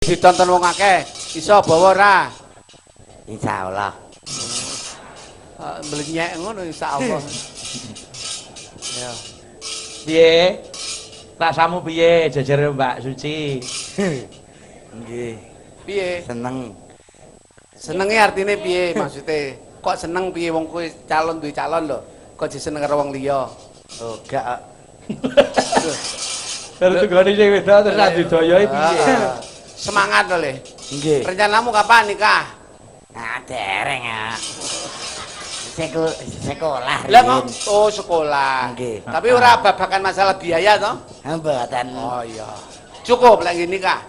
ditonton wong akeh. Iso bawa ora? Insyaallah. Melenyek ngono insyaallah. Ya. Piye? Rasamu piye jajare Mbak Suci? Nggih. Piye? Seneng. Senenge artine piye maksudnya? Kok seneng piye wong kowe calon duwe calon lho. Kok diseneng karo wong liya? Oh, gak. Terus tegane sing wedok terus adidayai piye? Semangat lho Le. Nggih. Rencanamu kapan nikah? Ah, dereng ya. Sekolah. Lah kok oh sekolah. Nggih. Tapi ora babakan masalah biaya toh? Mboten. Oh iya. Cukup lagi nikah.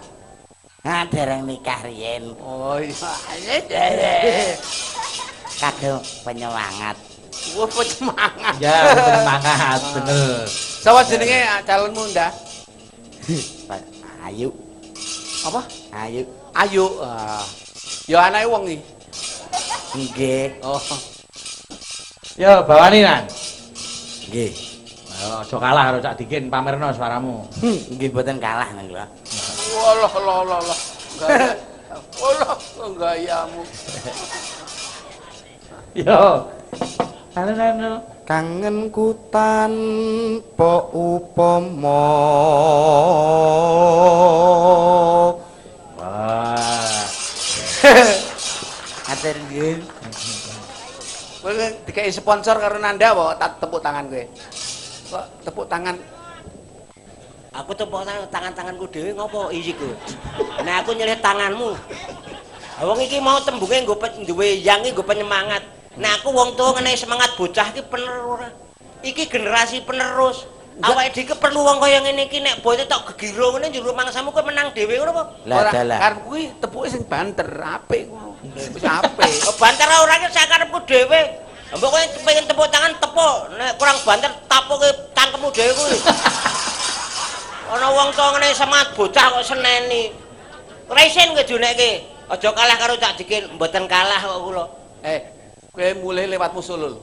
Ah, dereng nikah riyen. Oh iya. Kagem penyemangat. Wah, semangat. Ya, semangat bener. Sapa jenenge calonmu ndak? Ayu. Apa? Ayu. Ayu. Ya anake wong iki. Nggih. Oh. Ya, bawani Nan. Nggih. Ayo aja kalah karo Cak Dikin pamerno suaramu. Nggih mboten kalah nang kula. Walah lah. Gaya. Walah, gayamu. Yo. Anu. Kangenku tanpa upama. Wah. Atur nggih. Kowe dikai sponsor karo Nanda apa tak tepuk tangan kowe? Kok tepuk tangan? Aku tepuk tangan-tanganku dhewe ngopo isiku. Nah aku nyelih tanganmu. Wong iki mau tembunge nggo duwe yang iki nggo penyemangat. Nah aku wong tuwa ngene semangat bocah iki bener ora. Iki generasi penerus. Awake dhewe perlu wong kaya ngene iki nek bote tok gegiro ngene njero mangsamu kowe menang dhewe ngono apa? Lah dalah. Karep kuwi tepuke sing banter, apik ngono. Wis apik. Banter ora ki sak karepku dhewe. Mbok kowe pengen tepuk tangan tepuk, nek kurang banter tapuke cangkemmu dhewe kuwi. Ana wong tuwa ngene semangat bocah kok seneni. Resin kowe junekke. Aja kalah karo Cak Dikin, mboten kalah kok kula. Kowe mulai lewatmu Solo lho.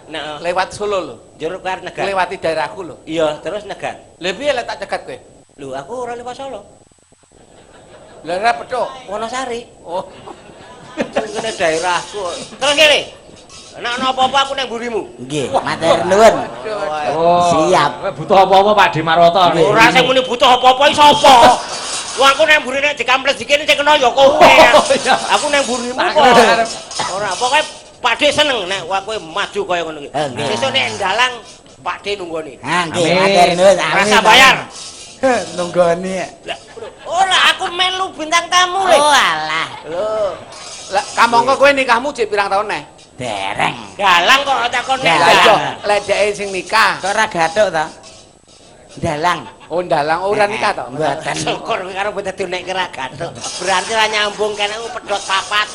Nek Lewat Solo lho. njero kar negar. Lewati daerahku lho. Iya, terus negar. Lha piye lek tak cegat kowe? Lho, aku ora lewat Solo. Lah ora petuk. Wonosari. Oh. Kene daerahku. Terus kene. Nek ana apa-apa aku nang mburimu. Nggih, matur nuwun. Oh. Siap. Kowe butuh apa-apa Pak Di Maroto. Ora sing muni butuh apa-apa iki sapa? Wong aku nang mburi nek dikamplet dikene sing kena ya kowe. Aku nang mburimu kok. Ora, pokoke Pak De seneng nek kowe maju kaya ngono iki. Sesuk nek ndalang Pak De nunggoni. Ha nggih, matur nuwun. Rasa bayar. Nunggoni. Ora, aku melu bintang tamu lho. Oh alah. Lho. Lah kamangka kowe nikahmu jek pirang taun neh? Dereng. Dalang kok takon nek Lah iya, dalang. lek dhek sing nikah. Kok ora gathuk ta? Dalang. Oh ndalang ora nikah to? Mboten. Syukur karo boten dinek kira gathuk. Berarti ra nyambung kene pedhot papat.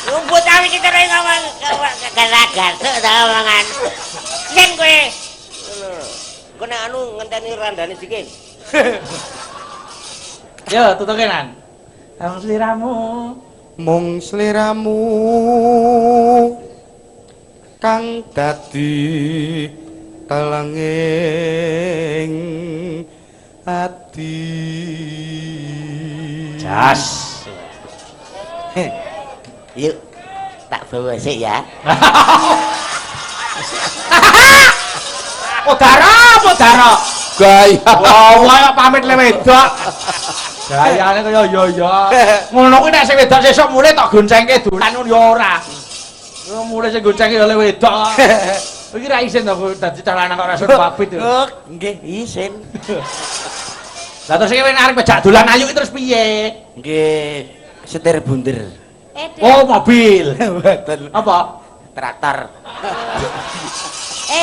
Rumput awi kita ning ngomong gara gathuk ta omongan. Yen kowe. Kowe nek anu ngenteni randane dikit. Yo, tutuke Nan. Tang sliramu. Mung sliramu kang dadi telenging ati. Jas. Yuk, tak bawa sik ya. Podara. Gaya. Wah, pamit le wedok. Gayane kaya ya. Ngono kuwi nek sing wedok sesuk mulih tok goncengke dolan ngono ya ora. Yo mulih sing goncengke ya le wedok. Iki ra isin to dadi calana kok ora iso pamit. Oh, nggih, isin. Lah terus iki arep pejak dolan ayu iki terus piye? Nggih, setir bunder. Oh, mobil. Mboten. Apa? Traktor.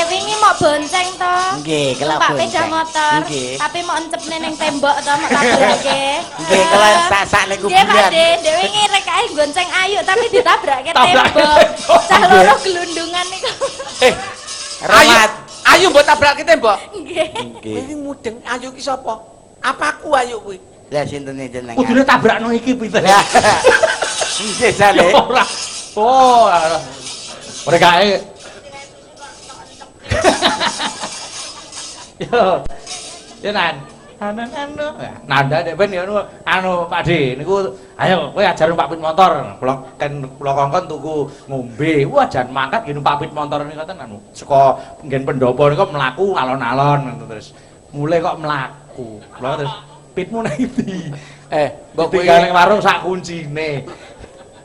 Wingi mau bonceng to. Nggih, kelak Numpak sepeda bonceng. motor. Nggih. Tapi mau encepne ning tembok to mau tabrake. Nggih, kelak sak nek Nggih, Pak kuburan. De, dhewe ngerek ae gonceng ayu tapi ditabrake Tabrake tembok. tembok. Cah loro gelundungan niku. Ayu, ayu mbok tabrake tembok. Nggih. Nggih. Kowe mudeng ayu ki sapa? Apa aku ayu kuwi? Lah sintene jenengan? Kudune tabrakno iki pinter. Lah. Nggih, jane. Ora. Oh, mereka Yo. Ya Nan. anu. Nanda nek ben ya anu Pakde niku ayo kowe ajar numpak pit motor. Kula kongkon tuku ngombe. Wah jan mangkat nggih numpak pit motor niku ngoten anu. Saka nggen pendopo niku mlaku alon-alon terus mulai kok mlaku. Kula terus pitmu nang ndi? Mbok kowe ning warung sak kuncine.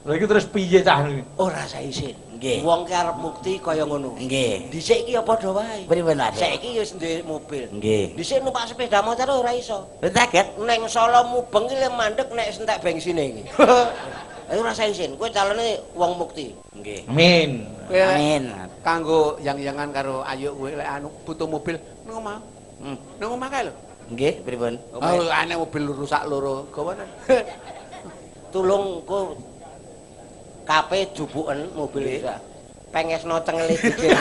Lha iki terus piye cah niki? Ora saisin. Nggih. Wong ki arep mukti kaya ngono. Nggih. Dhisik ki ya padha wae. Pripun Pak? Saiki wis duwe mobil. Nggih. Dhisik numpak sepeda motor ora iso. Kaget. Neng Solo mubeng ki le mandek nek entek bensine iki. Ayo ora saisin, kowe calone wong mukti. Nggih. Amin. kowe Amin. kanggo yang-yangan karo Ayu kowe lek anu butuh mobil nang omah. Nang omah kae lho. Nggih, pripun? Oh, aneh mobil rusak loro. Gawane. Tulung ku kape jubuken mobil iki. Pengesno cengele dikir.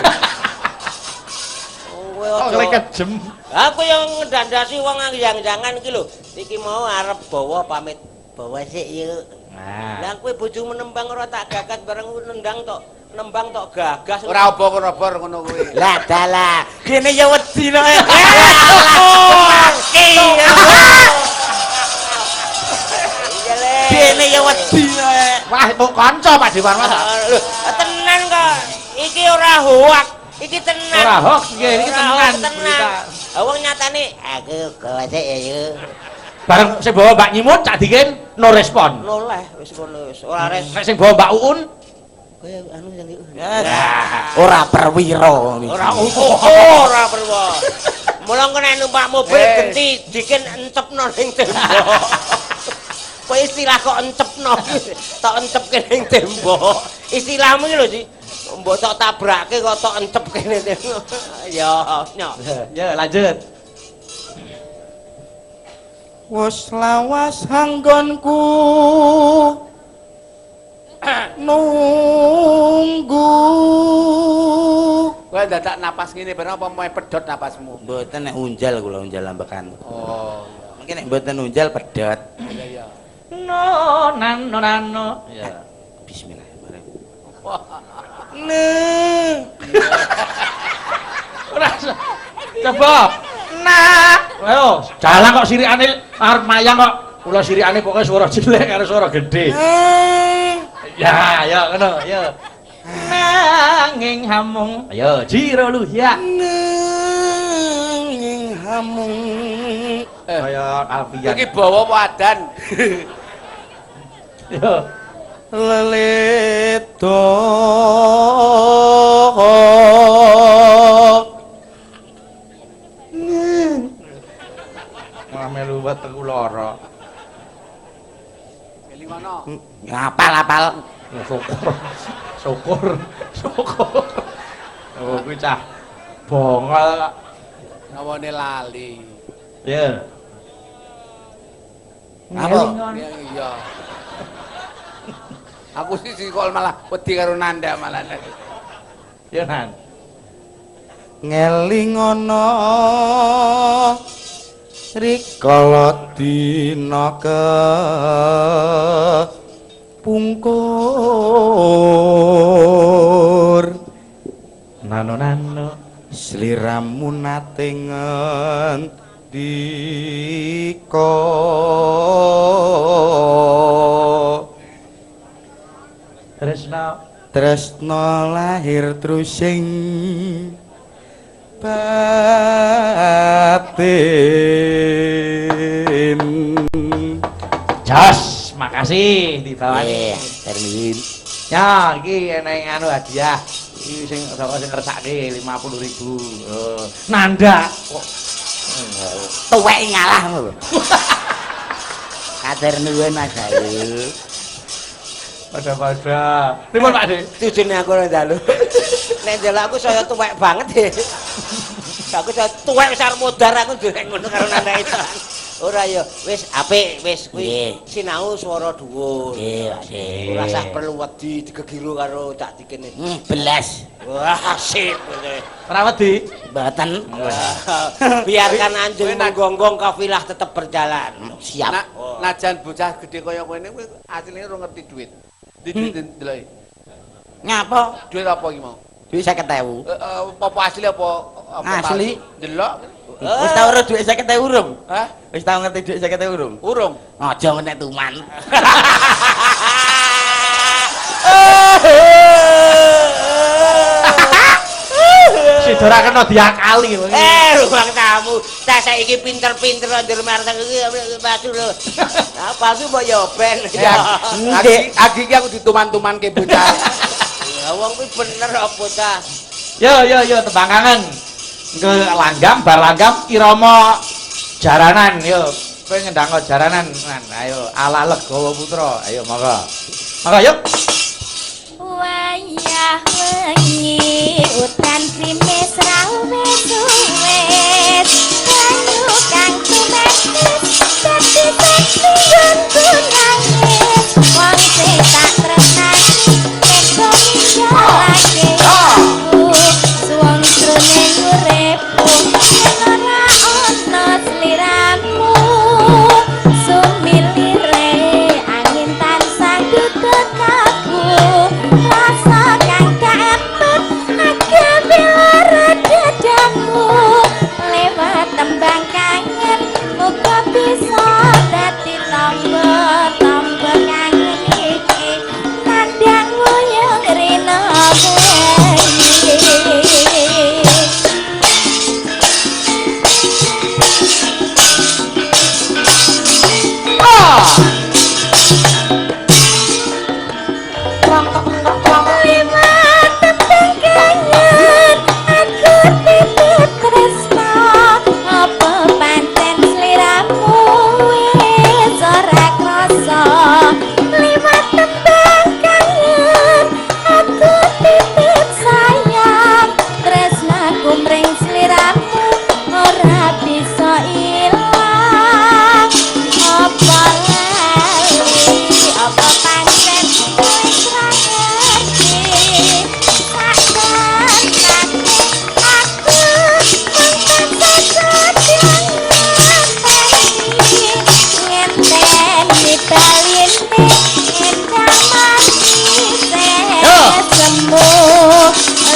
Kowe Kok aja. kejem. Aku yang ngedandasi wong yang-jangan iki lho. Iki mau arep bawa pamit. Bawa sik yuk. Nah. Lah kowe bojomu nembang ora tak gagat bareng nendang tok. Nembang tok gagas. Ora obor-obor ngono kuwi. Lah dalah, kene ya wedi no. Kene ya wedi no. Wah, kok kanca Pak Dewan Mas. Lho, tenan kok. Iki ora hoak. Iki tenan. Ora hoax nggih, iki tenan. Tenan. Wong nyatane aku gawase ya yuk. Bareng sing bawa Mbak Nyimun cak dikin no respon. Noleh wis ngono wis. Ora res. Nek sing bawa Mbak Uun Kowe anu sing Ora perwira. ora perlu. Mula nek numpak mobil genti dikin encepno ning tembok. Kowe istilah kok encepno. Tok encepke ning tembok. Istilahmu iki lho, Ci. Mbok tok tabrake kok tok encepke ning tembok. Ya, nyok. ya lanjut. Wes lawas hanggonku nunggu. Kowe dadak napas ngene bareng apa mau pedhot napasmu? Mboten nek unjal kula unjal ambekan. Oh, Mungkin nek mboten unjal pedhot. iya iya. No nano. Ya. Bismillahirrahmanirrahim. Ora. Coba. Nah. Ayo, jalan kok sirikane arep mayang kok. Kula sirikane pokoke swara jelek karo swara gedhe. Ya, ya ngono, ya. Nanging hamung. Ayo, jiro lu ya. Nanging hamung. Kaya Alfian. Iki bawa apa adan? Yo. Leledo Malah melu weteku lara. Eling ngono. ngapal-apal Syukur. Oh, kuwi cah bongol. Nawane lali. Ya. Apa? Iya. Aku sih kok malah wedi karo Nanda malah. Ya Nan. ngeling ana rikala dina pungkur Nano. sliramu nate ngendika tresna lahir trusing batin. Jos, makasih dibawani. Termin. Ya, iki eneng anu hadiah. Iki sing saka sing ngersake 50.000. Oh, Nanda kok Tuwek ngalah lho. Kader nuwun Mas Ayu. pada. Pripun Pak De? Tujune aku ora ndalu. Nek ndelok aku saya tuwek banget ya. Aku saya tuwek besar modar aku ndek ngono karo Nanda itu. Ora ya, wis apik, wis kuwi sinau swara dhuwur. Nggih, Pak De. Ora usah perlu wedi digegiru karo cak dikene. Belas. Wah, sip. Ora wedi. Mboten. Biarkan anjing menggonggong kafilah tetap berjalan. Siap. Najan bocah gede kaya kowe kuwi asline ora ngerti duit. Di duit ndeloki. Ngapa? Duit apa iki mau? Duit 50.000. Apa asli apa Asli. Delok. Wis tau ora dhuwit 50.000 urung? Hah? Wis tau ngerti dhuwit 50.000 urung? Urung. Aja ngenek tuman. Sida ora kena diakali kowe. Ruang tamu. Cah saiki pinter-pinter ndur marang iki palsu lho. Ah palsu mbok yo ben. Ya, agi iki aku dituman-tumanke bocah. Ya wong kuwi bener apa ta? Yo tembang kangen. Ke langgam bar langgam irama jaranan yo. Kowe ngendangno jaranan. Ayo ala Legawa Putra. Ayo monggo. Monggo yuk. Wayah wengi utan krimis rawes suwes banyu kang tumetes dadi seksi nangis wong sing tak tresnani teko minjalake aku suwung jroning uripku yen ora ana sliramu sumilire angin tansah duduk aku rasa kang kaepet agak bilara dadamu lewat tembang kangen muga bisa dadi tombo kangen iki nandang wuyung rina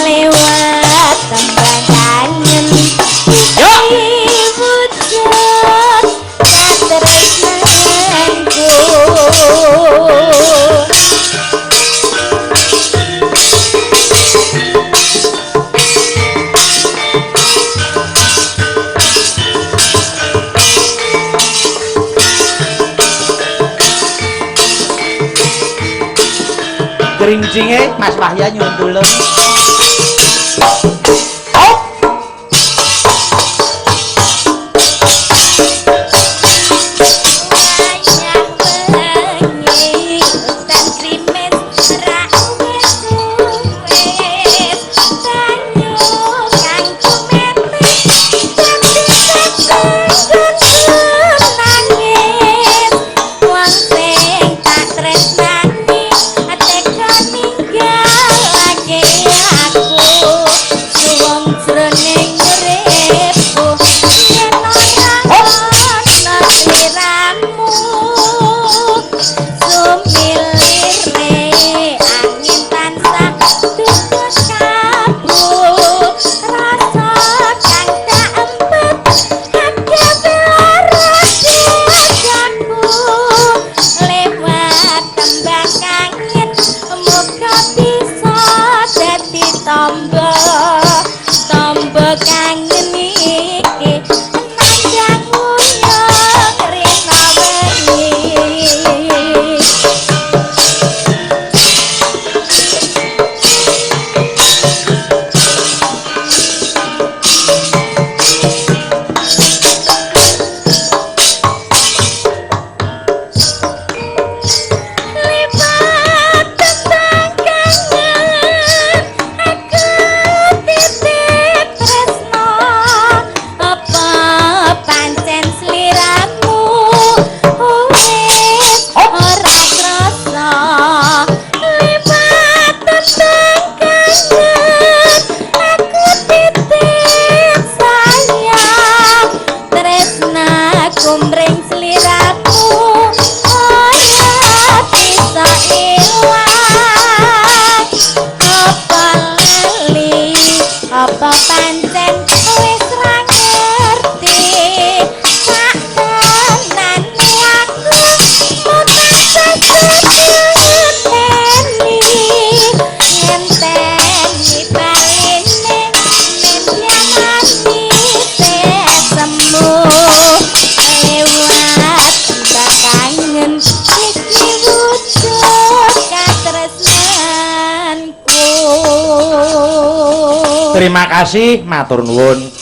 lewat tembang kangen iki wujud katresnanku. Gerincingnya Mas Wahya nyuwun tulung. Tresnani teka ninggal lagi Terima kasih, matur nuwun.